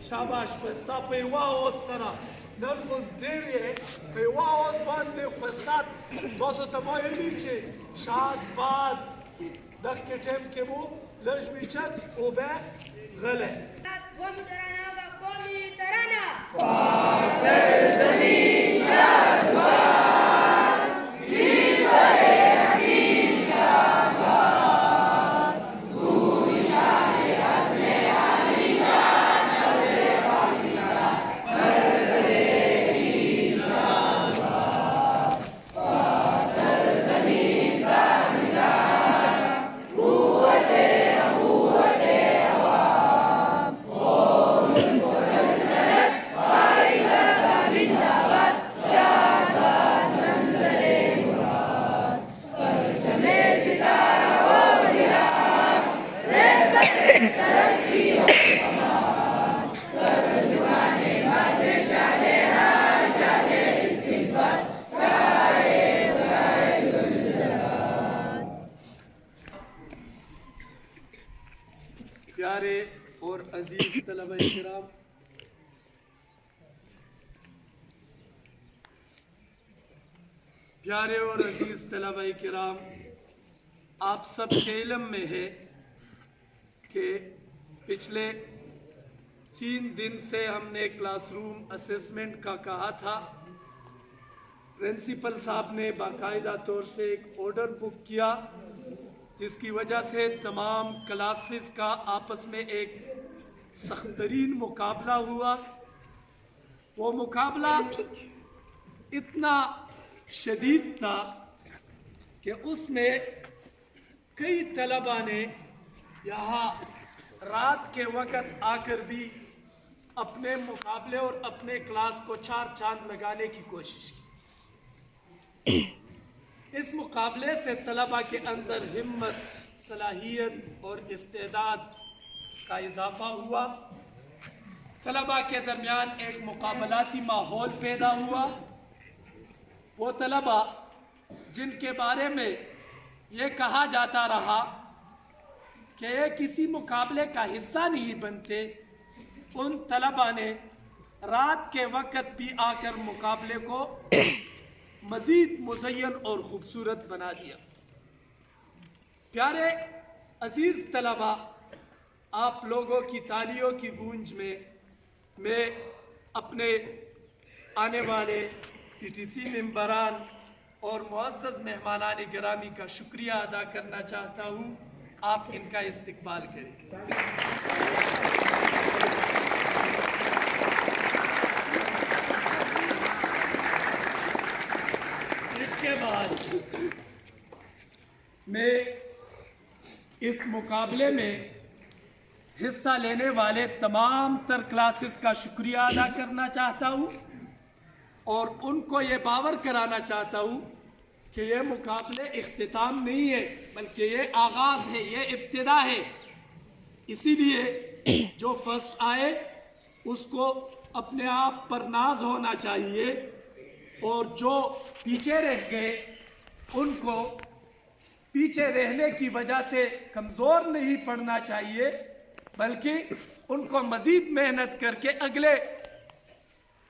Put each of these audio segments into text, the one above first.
شاباش پستا په یوه اوس سره نن خو ډېر یې په یوه اوس باندې پستا تاسو ته ما ویلي چې شاد باد دغه ټیم کې مو لږ میچک اوبه غلی قوم ترانه و قومی ترانه سرزمین شادباد کشور عزیز شادباد روی شان عزم علی شان نظر پاکستان مرکز دین شادباد سرزمین کا نظام قوت عوام قوم کو سلطنت پائیدہ کا بنداباد شادباد منزل مراد پرچم ستارہ و نراغ رہبت ترقی و کمال ترجمان باز شان حاجات استقبال سارے برائے ذوالجلال پیارے اور عزیز طلبہ کرام پیارے اور عزیز طلبہ کرام آپ سب کے علم میں ہے کہ پچھلے 3 دن سے ہم نے کلاس روم اسیسمنٹ کا کہا تھا پرنسپل صاحب نے باقاعدہ طور سے ایک آرڈر بک کیا جس کی وجہ سے تمام کلاسز کا آپس میں ایک سخت ترین مقابلہ ہوا وہ مقابلہ اتنا شدید تھا کہ اس میں کئی طلباء نے یہاں رات کے وقت آ کر بھی اپنے مقابلے اور اپنے کلاس کو 4 چاند لگانے کی کوشش کی اس مقابلے سے طلباء کے اندر ہمت صلاحیت اور استعداد کا اضافہ ہوا طلباء کے درمیان ایک مقابلاتی ماحول پیدا ہوا وہ طلباء جن کے بارے میں یہ کہا جاتا رہا کہ یہ کسی مقابلے کا حصہ نہیں بنتے ان طلباء نے رات کے وقت بھی آ کر مقابلے کو مزید مزین اور خوبصورت بنا دیا پیارے عزیز طلباء آپ لوگوں کی تالیوں کی گونج میں اپنے آنے والے PTC ممبران اور معزز مہمانان گرامی کا شکریہ ادا کرنا چاہتا ہوں آپ ان کا استقبال کریں اس کے بعد میں اس مقابلے میں حصہ لینے والے تمام تر کلاسز کا شکریہ ادا کرنا چاہتا ہوں اور ان کو یہ باور کرانا چاہتا ہوں کہ یہ مقابلے اختتام نہیں ہے بلکہ یہ آغاز ہے یہ ابتدا ہے اسی لیے جو فرسٹ آئے اس کو اپنے آپ پر ناز ہونا چاہیے اور جو پیچھے رہ گئے ان کو پیچھے رہنے کی وجہ سے کمزور نہیں پڑنا چاہیے بلکہ ان کو مزید محنت کر کے اگلے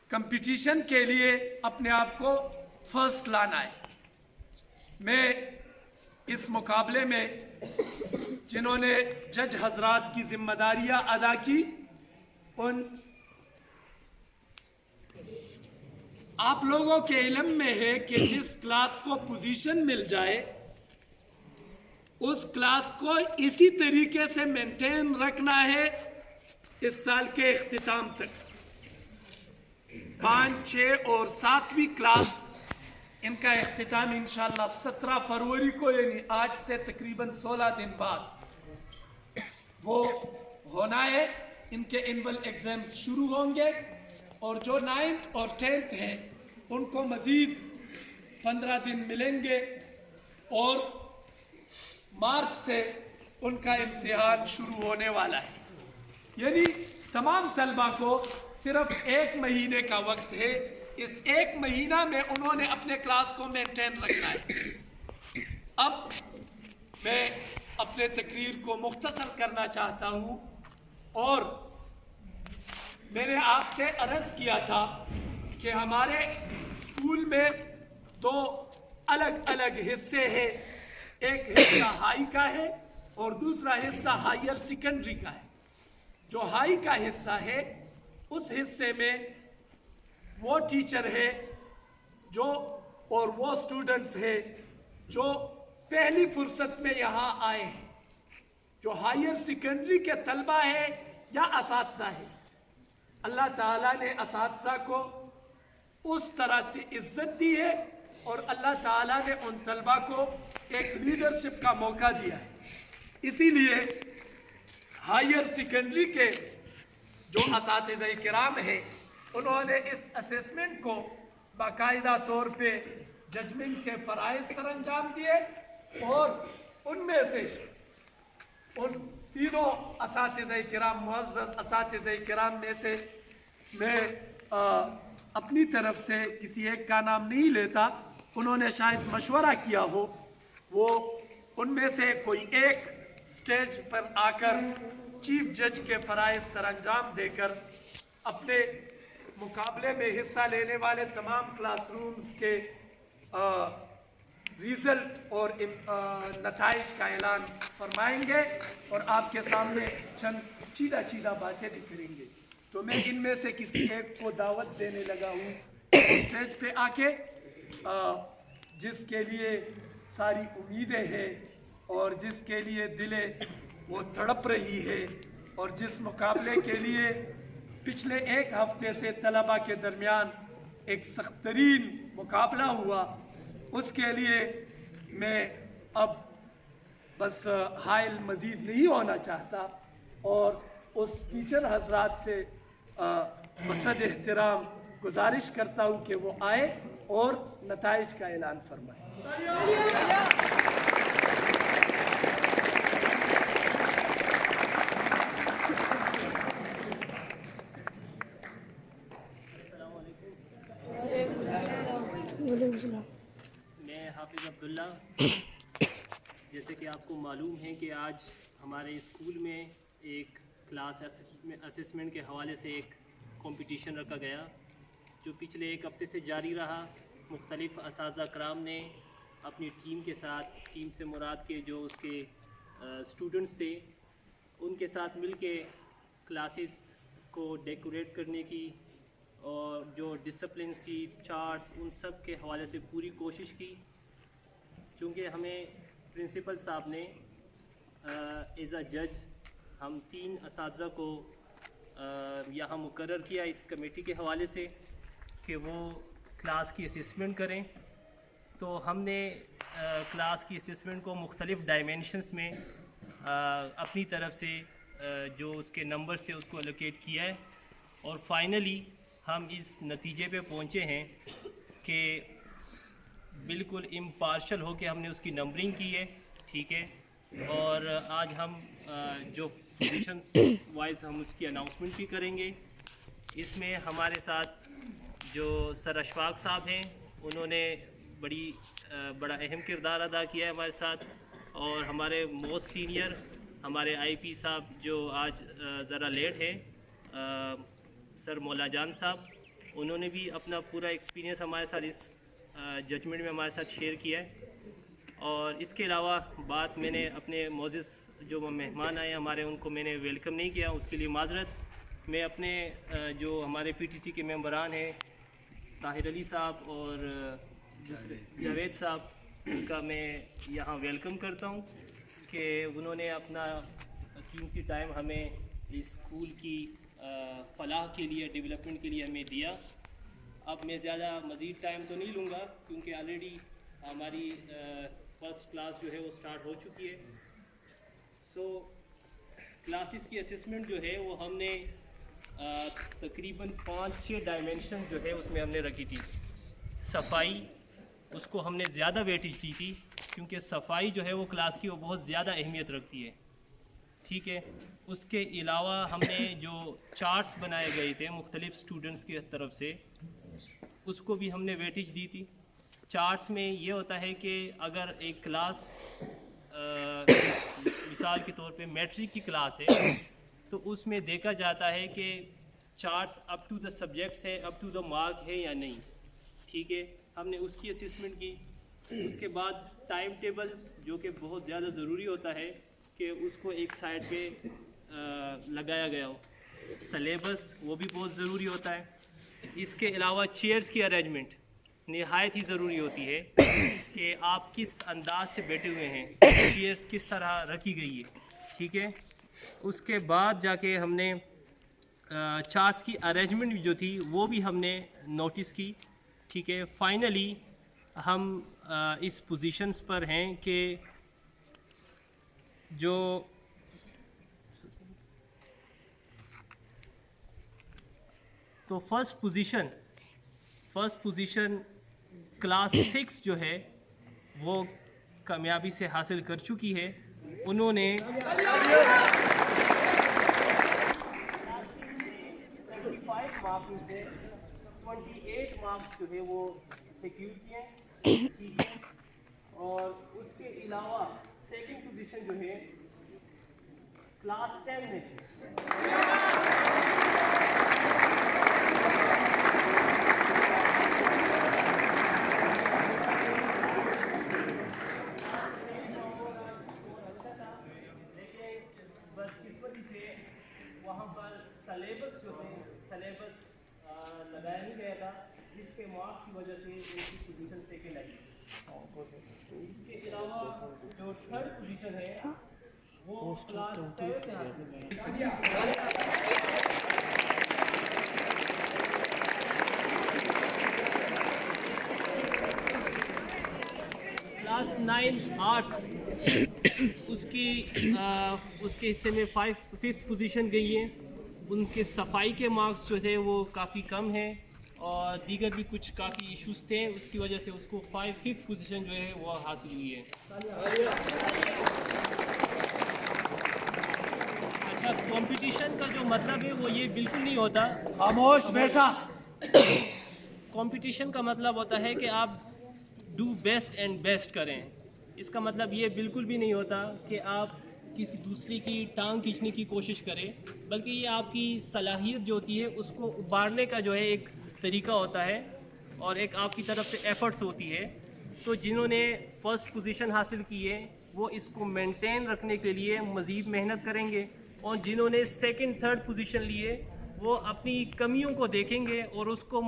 کمپٹیشن کے لیے اپنے آپ کو فرسٹ لانا ہے میں اس مقابلے میں جنہوں نے جج حضرات کی ذمہ داریاں ادا کی ان آپ لوگوں کے علم میں ہے کہ جس کلاس کو پوزیشن مل جائے اس کلاس کو اسی طریقے سے مینٹین رکھنا ہے اس سال کے اختتام تک 5, 6 اور 7ویں کلاس ان کا اختتام انشاءاللہ 17 فروری کو یعنی آج سے تقریباً 16 دن بعد وہ ہونا ہے ان کے اینول ایگزامز شروع ہوں گے اور جو 9th اور 10th ہیں ان کو مزید 15 دن ملیں گے اور مارچ سے ان کا امتحان شروع ہونے والا ہے یعنی تمام طلبہ کو صرف 1 مہینے کا وقت ہے اس 1 مہینہ میں انہوں نے اپنے کلاس کو مینٹین رکھنا ہے اب میں اپنے تقریر کو مختصر کرنا چاہتا ہوں، اور میں نے آپ سے عرض کیا تھا کہ ہمارے اسکول میں دو الگ الگ حصے ہیں، ایک حصہ ہائی کا ہے اور دوسرا حصہ ہائر سیکنڈری کا ہے۔ جو ہائی کا حصہ ہے اس حصے میں وہ ٹیچر ہے جو اور وہ اسٹوڈنٹس ہیں جو پہلی فرصت میں یہاں آئے ہیں۔ جو ہائر سیکنڈری کے طلبہ ہیں یا اساتذہ ہیں، اللہ تعالیٰ نے اساتذہ کو اس طرح سے عزت دی ہے اور اللہ تعالیٰ نے ان طلبہ کو ایک لیڈرشپ کا موقع دیا ہے۔ اسی لیے ہائر سیکنڈری کے جو اساتذہ کرام ہیں انہوں نے اس اسیسمنٹ کو باقاعدہ طور پہ ججمنٹ کے فرائض سر انجام دیے، اور ان میں سے ان تینوں اساتذہ کرام، معزز اساتذہ کرام میں سے میں اپنی طرف سے کسی ایک کا نام نہیں لیتا، انہوں نے شاید مشورہ کیا ہو، وہ ان میں سے کوئی ایک سٹیج پر آ کر چیف جج کے فرائض سر انجام دے کر اپنے مقابلے میں حصہ لینے والے تمام کلاس رومز کے ریزلٹ اور نتائج کا اعلان فرمائیں گے اور آپ کے سامنے چند چیدہ باتیں بھی کریں گے۔ تو میں ان میں سے کسی ایک کو دعوت دینے لگا ہوں اسٹیج پہ آ کے، جس کے لیے ساری امیدیں ہیں اور جس کے لیے دلیں وہ تڑپ رہی ہے، اور جس مقابلے کے لیے پچھلے ایک ہفتے سے طلبہ کے درمیان ایک سخت ترین مقابلہ ہوا، اس کے لیے میں اب بس حائل مزید نہیں ہونا چاہتا، اور اس ٹیچر حضرات سے بصد احترام گزارش کرتا ہوں کہ وہ آئے اور نتائج کا اعلان فرمائیں۔ میں حافظ عبداللہ۔ جیسے کہ آپ کو معلوم ہے کہ آج ہمارے اسکول میں ایک کلاس اسسمنٹ کے حوالے سے ایک کمپٹیشن رکھا گیا، جو پچھلے ایک ہفتے سے جاری رہا۔ مختلف اساتذہ کرام نے اپنی ٹیم کے ساتھ، ٹیم سے مراد کے جو اس کے اسٹوڈنٹس تھے ان کے ساتھ مل کے کلاسز کو ڈیکوریٹ کرنے کی اور جو ڈسپلنس کی چارٹس ان سب کے حوالے سے پوری کوشش کی۔ چونکہ ہمیں پرنسپل صاحب نے ایز اے جج ہم 3 اساتذہ کو یہاں مقرر کیا اس کمیٹی کے حوالے سے کہ وہ کلاس کی اسسمنٹ کریں، تو ہم نے کلاس کی اسسمنٹ کو مختلف ڈائمینشنز میں اپنی طرف سے جو اس کے نمبرز تھے اس کو الوکیٹ کیا ہے، اور فائنلی ہم اس نتیجے پہ پہنچے ہیں کہ بالکل امپارشل ہو کے ہم نے اس کی نمبرنگ کی ہے، ٹھیک ہے۔ اور آج ہم جو پوزیشنز وائز ہم اس کی اناؤنسمنٹ بھی کریں گے۔ اس میں ہمارے ساتھ جو سر اشفاق صاحب ہیں انہوں نے بڑا اہم کردار ادا کیا ہے ہمارے ساتھ، اور ہمارے موسٹ سینئر ہمارے آئی پی صاحب جو آج ذرا لیٹ ہیں، سر مولا جان صاحب، انہوں نے بھی اپنا پورا ایکسپیرینس ہمارے ساتھ اس ججمنٹ میں ہمارے ساتھ شیئر کیا ہے۔ اور اس کے علاوہ بات میں نے اپنے معزز جو مہمان آئے ہمارے ان کو میں نے ویلکم نہیں کیا، اس کے لیے معذرت۔ میں اپنے جو ہمارے پی ٹی سی کے ممبران ہیں طاہر علی صاحب اور جاوید صاحب، ان کا میں یہاں ویلکم کرتا ہوں کہ انہوں نے اپنا قیمتی ٹائم ہمیں اسکول کی فلاح کے لیے، ڈیولپمنٹ کے لیے ہمیں دیا۔ اب میں زیادہ مزید ٹائم تو نہیں لوں گا کیونکہ آلریڈی ہماری فرسٹ کلاس جو ہے وہ سٹارٹ ہو چکی ہے۔ سو کلاسز کی اسسمنٹ جو ہے وہ ہم نے تقریباً 5-6 ڈائمینشن جو ہے اس میں ہم نے رکھی تھی۔ صفائی، اس کو ہم نے زیادہ ویٹیج دی تھی کیونکہ صفائی جو ہے وہ کلاس کی وہ بہت زیادہ اہمیت رکھتی ہے، ٹھیک ہے۔ اس کے علاوہ ہم نے جو چارٹس بنائے گئے تھے مختلف اسٹوڈنٹس کی طرف سے، اس کو بھی ہم نے ویٹیج دی تھی۔ چارٹس میں یہ ہوتا ہے کہ اگر ایک کلاس مثال کے طور پہ میٹرک کی کلاس ہے تو اس میں دیکھا جاتا ہے کہ charts up to the subjects ہے، اپ ٹو دا مارک ہے یا نہیں. ٹھیک ہے، ہم نے اس کی اسسمنٹ کی. اس کے بعد ٹائم ٹیبل جو کہ بہت زیادہ ضروری ہوتا ہے کہ اس کو ایک سائڈ پہ لگایا گیا ہو. سلیبس وہ بھی بہت ضروری ہوتا ہے. اس کے علاوہ چیئرز کی ارینجمنٹ نہایت ہی ضروری ہوتی ہے کہ آپ کس انداز سے بیٹھے ہوئے ہیں، چیئرز کس طرح رکھی گئی ہے. ٹھیک ہے، اس کے بعد جا کے ہم نے چارٹس کی ارینجمنٹ جو تھی وہ بھی ہم نے نوٹس کی. ٹھیک ہے، فائنلی ہم اس پوزیشنز پر ہیں کہ جو تو فرسٹ پوزیشن کلاس 6 جو ہے وہ کامیابی سے حاصل کر چکی ہے. انہوں نے 25 مارکس سے 28 مارکس جو ہے وہ سیکیور کیے. اور اس کے علاوہ سیکنڈ پوزیشن جو ہے کلاس 10 میں وہاں پر سلیبس جو ہے لگایا نہیں گیا تھا، جس کے مارکس کی وجہ سے ان کی پوزیشن سیکنڈ آئی. اس کے علاوہ جو تھرڈ پوزیشن ہے وہ کلاس 7 میں حاصل ہے. کلاس 9 آرٹس اس کے حصے میں 5th پوزیشن گئی ہے. ان کے صفائی کے مارکس جو تھے وہ کافی کم ہیں اور دیگر بھی کچھ کافی ایشوز تھے، اس کی وجہ سے اس کو 5th پوزیشن جو ہے وہ حاصل ہوئی ہے. اچھا، کمپٹیشن کا جو مطلب ہے وہ یہ بالکل نہیں ہوتا. خاموش بیٹا. کمپٹیشن کا مطلب ہوتا ہے کہ آپ ڈو بیسٹ اینڈ بیسٹ کریں. اس کا مطلب یہ بالکل بھی نہیں ہوتا کہ آپ کسی دوسرے کی ٹانگ کھینچنے کی کوشش کریں، بلکہ یہ آپ کی صلاحیت جو ہوتی ہے اس کو ابھارنے کا جو ہے ایک طریقہ ہوتا ہے اور ایک آپ کی طرف سے ایفرٹس ہوتی ہے. تو جنہوں نے فرسٹ پوزیشن حاصل کی ہے وہ اس کو مینٹین رکھنے کے لیے مزید محنت کریں گے، اور جنہوں نے سیکنڈ تھرڈ پوزیشن لیے وہ اپنی کمیوں کو دیکھیں گے اور اس کو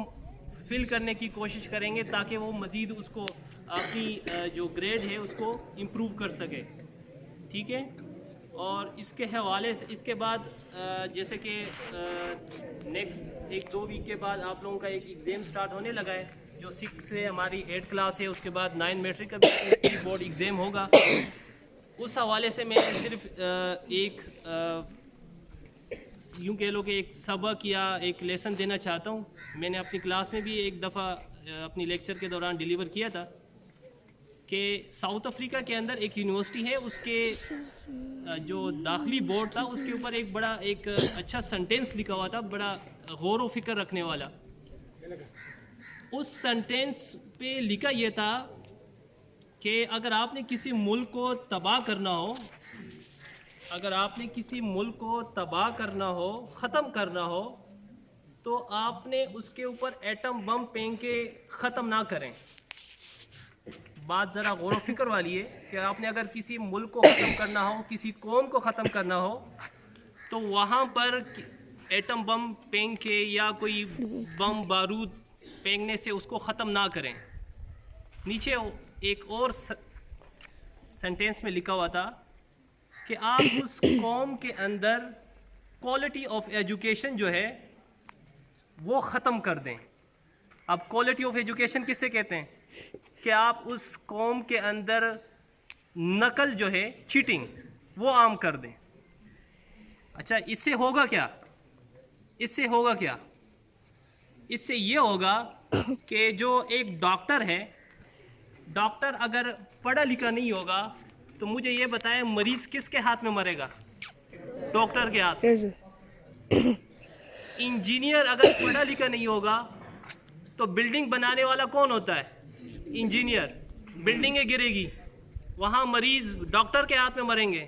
فل کرنے کی کوشش کریں گے تاکہ وہ مزید اس کو اپنی جو گریڈ ہے اس کو امپروو کر سکے. ٹھیک ہے، اور اس کے حوالے سے اس کے بعد جیسے کہ نیکسٹ 1-2 ویک کے بعد آپ لوگوں کا ایک ایگزام سٹارٹ ہونے لگا ہے جو 6 سے ہماری 8 کلاس ہے. اس کے بعد 9 میٹرک کا بھی بورڈ ایگزام ہوگا. اس حوالے سے میں صرف ایک یوں کہہ لو کہ ایک سبق یا ایک لیسن دینا چاہتا ہوں. میں نے اپنی کلاس میں بھی ایک دفعہ اپنی لیکچر کے دوران ڈیلیور کیا تھا کہ ساؤتھ افریقہ کے اندر ایک یونیورسٹی ہے، اس کے جو داخلی بورڈ تھا اس کے اوپر ایک اچھا سنٹینس لکھا ہوا تھا، بڑا غور و فکر رکھنے والا. اس سنٹینس پہ لکھا یہ تھا کہ اگر آپ نے کسی ملک کو تباہ کرنا ہو، ختم کرنا ہو تو آپ نے اس کے اوپر ایٹم بم پھینک کے ختم نہ کریں. بات ذرا غور و فکر والی ہے کہ آپ نے اگر کسی ملک کو ختم کرنا ہو، کسی قوم کو ختم کرنا ہو تو وہاں پر ایٹم بم پھینک کے یا کوئی بم بارود پھینکنے سے اس کو ختم نہ کریں. نیچے ایک اور سینٹینس میں لکھا ہوا تھا کہ آپ اس قوم کے اندر کوالٹی آف ایجوکیشن جو ہے وہ ختم کر دیں. اب کوالٹی آف ایجوکیشن کس سے کہتے ہیں کہ آپ اس قوم کے اندر نقل جو ہے، چیٹنگ، وہ عام کر دیں. اچھا، اس سے ہوگا کیا؟ اس سے یہ ہوگا کہ جو ایک ڈاکٹر ہے، ڈاکٹر اگر پڑھا لکھا نہیں ہوگا تو مجھے یہ بتائیں مریض کس کے ہاتھ میں مرے گا؟ ڈاکٹر کے ہاتھ. انجینئر اگر پڑھا لکھا نہیں ہوگا تو بلڈنگ بنانے والا کون ہوتا ہے؟ انجینئر. بلڈنگیں گرے گی، وہاں مریض ڈاکٹر کے ہاتھ میں مریں گے.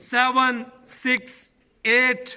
7, 6, 8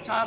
4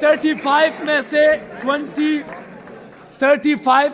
35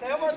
7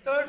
3rd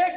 1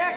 1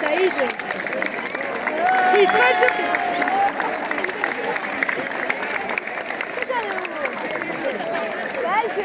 Said. Said çok. Belki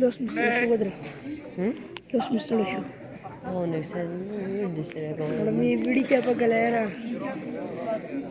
Los Mr. Mi video per galera.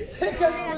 2nd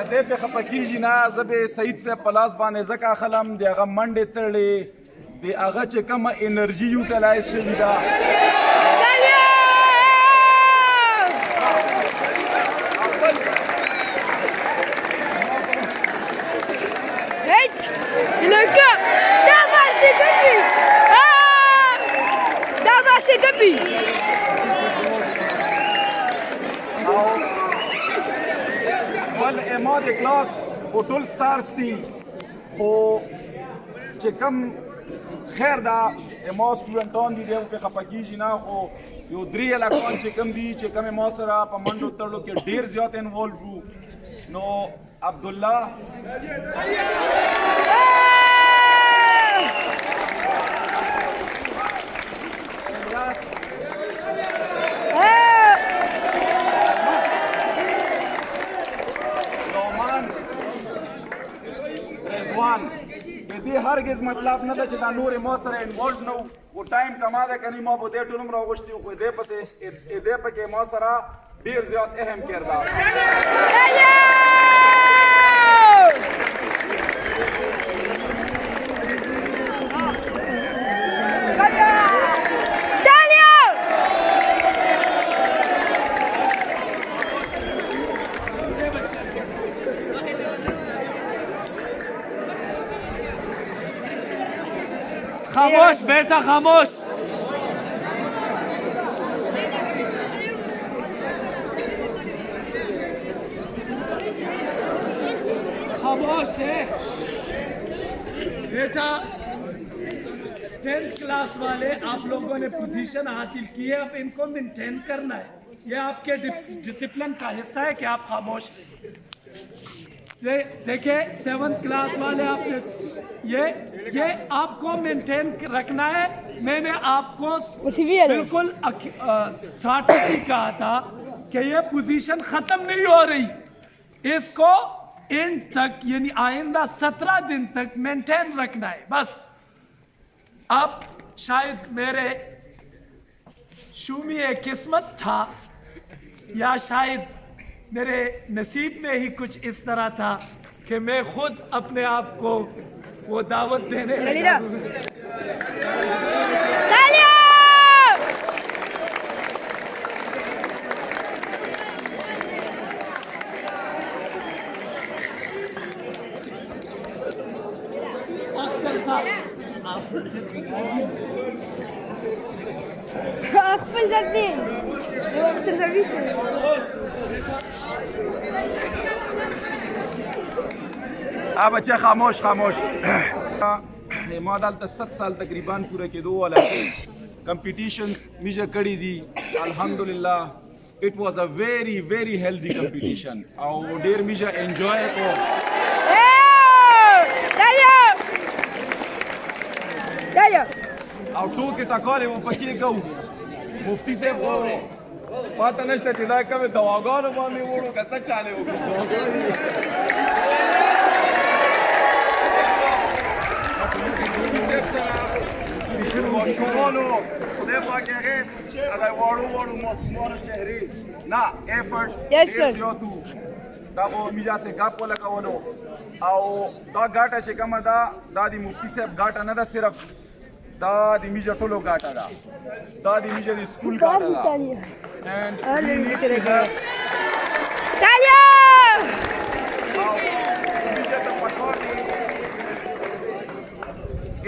کدی په خپکیږي نه زه به سعید صاحب په لاس باندې ځکه خلم د هغه منډې تړلې د هغه چې کومه انرژي یوټیلایز شوې ده بل اما د کلاس خو ټول سټارز دي خو چې کوم خیر دا اما سټوډنټان دي دغه په خپه کېږي نه خو یو درې هلکان چې کوم دي چې کوم ما سره په منډو تړلو کې ډېر زیات انوالو وو نو عبدالله دې هرگز مطلب نه ده چې دا نور ما سره انوالو نه و ټایم کما ده کني ما به دې ټول هم راغوښتي خو دې پسې دې پکې ما سره ډېر زیات اهم کردار خاموش بیٹا خاموش خاموش ہے بیٹا 10th کلاس والے آپ لوگوں نے پوزیشن حاصل کی ہے اب ان کو مینٹین کرنا ہے یہ آپ کے ڈسپلن کا حصہ ہے کہ آپ خاموش دیکھیں 7th کلاس والے آپ نے یہ آپ کو مینٹین رکھنا ہے میں نے آپ کو بالکل اسٹارٹنگ ہی کہا تھا کہ یہ پوزیشن ختم نہیں ہو رہی اس کو اینڈ تک یعنی آئندہ 17 دن تک مینٹین رکھنا ہے بس اب شاید میرے شومی قسمت تھا یا شاید میرے نصیب میں ہی کچھ اس طرح تھا کہ میں خود اپنے آپ کو وہ دعوت دینے لگا اختر صاحب اقفل جدي اختر سرویس بچے خاموش خاموش ما دلته 7 سال تقریبا پوره کېدو والا کمپټیشنز میجه کړي دي الحمدلله it was a very very healthy competition او ډیر میجه انجوای کو او ټوکې ټکالې و پکې کوو مفتي صاحب خو پاته نشته چې دا کومې دواګانو باندې وړو که څه چالې وکړو ماشومانو خدای پاک هغې هغه واړو واړو معصومانو چهرې نه ایفرټس ډېر زیات وو دا به میجا سې ګپ ولګولو او دا ګاټه چې کومه ده دا د مفتي صاحب ګاټه نه ده صرف دا د میجا ټولو ګاټه ده دا د میجا د سکول ګاټه ده and we need to have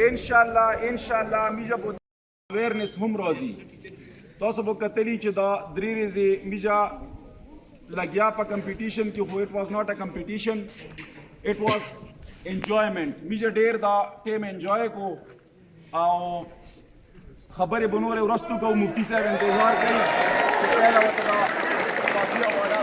انشاءالله میجا په اویرنس هم راځي تاسو به کتلی چې دا درې ورځې میجا لګیا په کمپټیشن کې خو it was not a competition it was enjoyment میجا ډېر دا ټیم انجوای کو او خبرې به نورې وروستو کوو مفتي صاحب انتظار کوي چې پهله ورته دا کافي حواله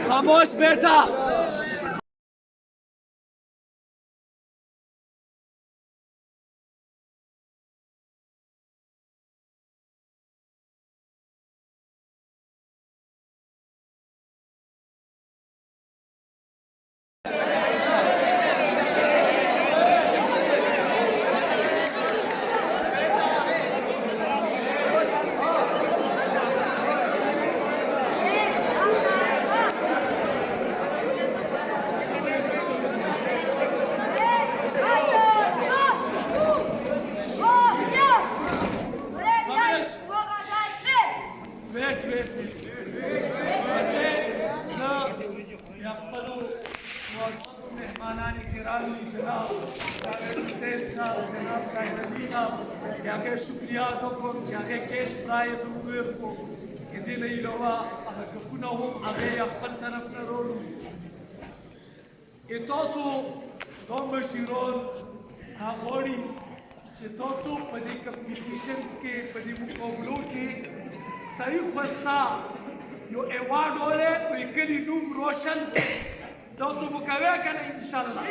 خاموش بیٹا چې هغه شکریا ادا کوم چې هغه کیش پرایز ورکو کې دې نه علاوه هغه کپونه هم هغه خپل طرف نه رولو تاسو دا مشیران غواړي چې تاسو په دې کمپټیشنز کې په دې مقابلو کې صحیح خوستا یو ایوارډ ولې او کلی نوم روشن تاسو مو کوي کنه ان شاء الله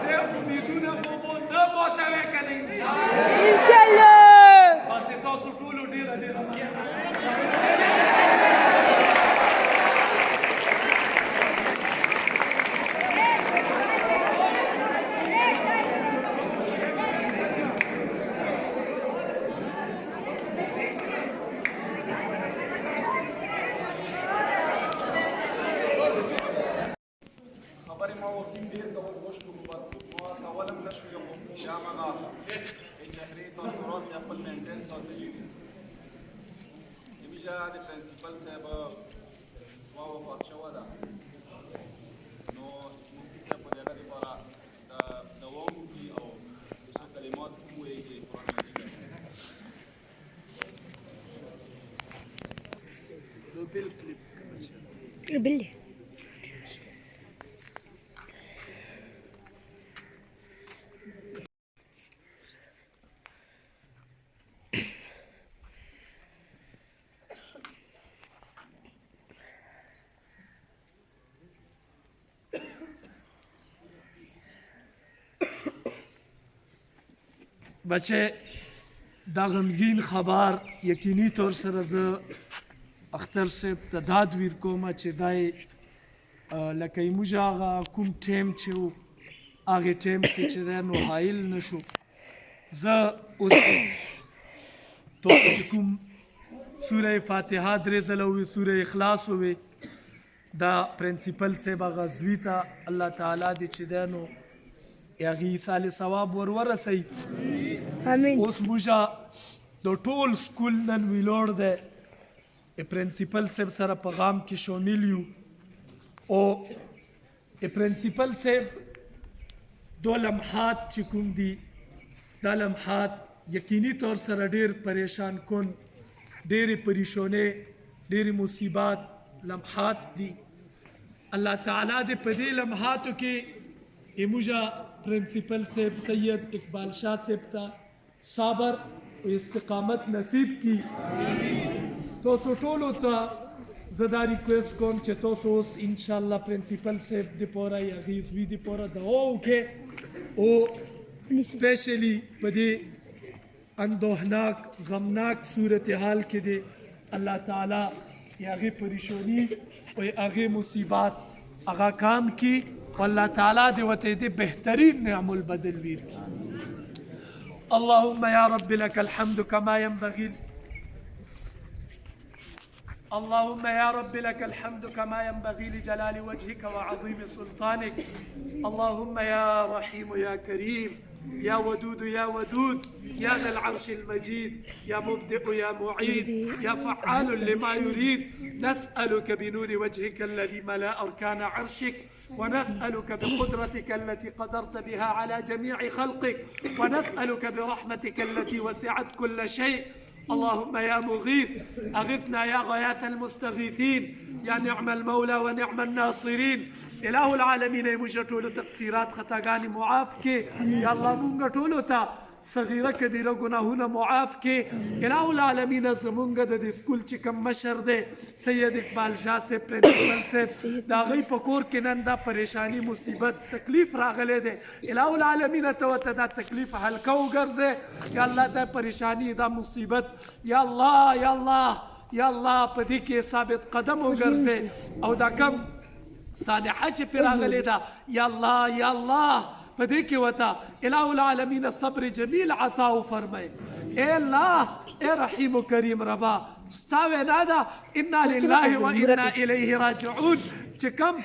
دې امیدونه مو نه ماتوي کنه ان شاء الله بس تاسو ټول ډیر د پرنسپل صاحب وفات شوه ده نو مفتي صاحب په دې لپاره د دوا وکړي او څو کلمات ووایي چې قرآن مجید بالله بچه دا غمگین خبر یقینی طور سره زه اختر صاحب ته دا دویر کومه چې دای لکه موږ هغه کوم ټیم چې و هغې ټیم کې چې دی نو حایل نه شو زه اوس تاسو چې کوم سوره فاتحه درې ځله ووایي سوره اخلاص ووایي دا پرنسپل صاحب هغه زوی ته الله تعالی دې چې دی نو هغې ایصال ثواب ورسوي امين اوس موږ د ټول سکول نن ویلوړ دی پرنسپل صاحب سره په غام کې شامل یو او پرنسپل صاحب دو لمحات چې کوم دي دا لمحات یقیني طور سره ډېر پریشان کن ډېرې پریشانۍ ډېرې مصیبات لمحات دي الله تعالی دې په دې لمحاتو کې موږ پرنسپل صاحب سید اقبال شاہ صاحب تا صبر و استقامت نصیب کی تاسو ټولو ته زه دا ریکویسټ کوم چې تاسو اوس انشاءالله پرنسپل صاحب د پوره یا هغې زوی د پوره دعا وکړئ او سپیشلی په دې اندوهناک غمناک صورتحال کې دی الله تعالی یا هغې پریشانی او هغې مصیبات هغه کام کی والله تعالی دې ورته دې بهترین نعم البدل وي اللهم يا رب لك الحمد كما ينبغي اللهم يا رب لك الحمد كما ينبغي لجلال وجهك وعظيم سلطانك اللهم يا رحيم يا كريم يا ودود يا ودود يا ذا العرش المجيد يا مبدئ يا معيد يا فعال لما يريد نسألك بنور وجهك الذي ملا أركان عرشك ونسألك بقدرتك التي قدرت بها على جميع خلقك ونسألك برحمتك التي وسعت كل شيء اللهم يا مغيث أغثنا يا غايات المستغيثين يا نعم المولى ونعم الناصرين إله العالمين مجتول تقصيرات خطاقاني معاف كي يا الله مونغتولو تا صغيرة كبيرة گناهونا معاف كي إله العالمين زمونغ دا دي سكول چي کم مشر دي سید اقبال شاہ سے پرنسپل سے دا غي پکور کې نن دا پریشانی مصیبت تکلیف راغله دي الہ العالمین ته دا تکلیف حل کو ګرځه یا الله دا پریشانی دا مصیبت یا الله یا الله یا الله پدې کې ثابت قدم وګرځه او دا کم صالحه چې راغله دا یا الله یا الله پدې کې وتا الہ العالمین صبر جمیل عطا فرمای اے الله اے رحیم و کریم ربا ستاوه نادا انا لله و انا الیه راجعون چې کم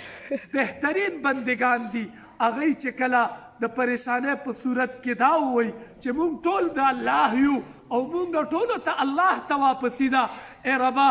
بهترین بندگان دي هغه چې کله د پریشانه په صورت کې دا وای چې مونږ ټول د الله یو او مونږ ټول ته الله ته واپس دا اے ربا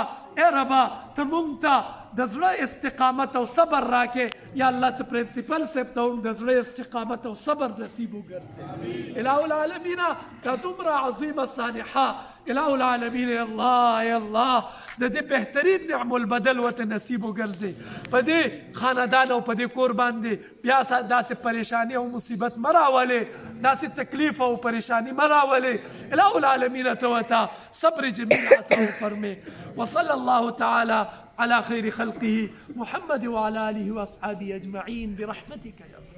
ته مونږ ته د زړه استقامت او صبر راکې یا الله ته پرنسپل صاحب ته هم د زړه استقامت او صبر نصیب وګرځي الہ العالمین دا دومره عظیمه صالحه الہ العالمین یا الله د دې بهترین نعم البدل ورته نصیب وګرځي په دې خاندان او په دې کور باندې بیا داسې پریشانی او مصیبت مه راولې داسې تکلیف او پریشانی مه راولې الہ العالمین ته ورته صبر جمیل عطا فرمې وصلی الله تعالی على خير خلقه محمد وعلى آله وأصحابه أجمعين برحمتك يا رب.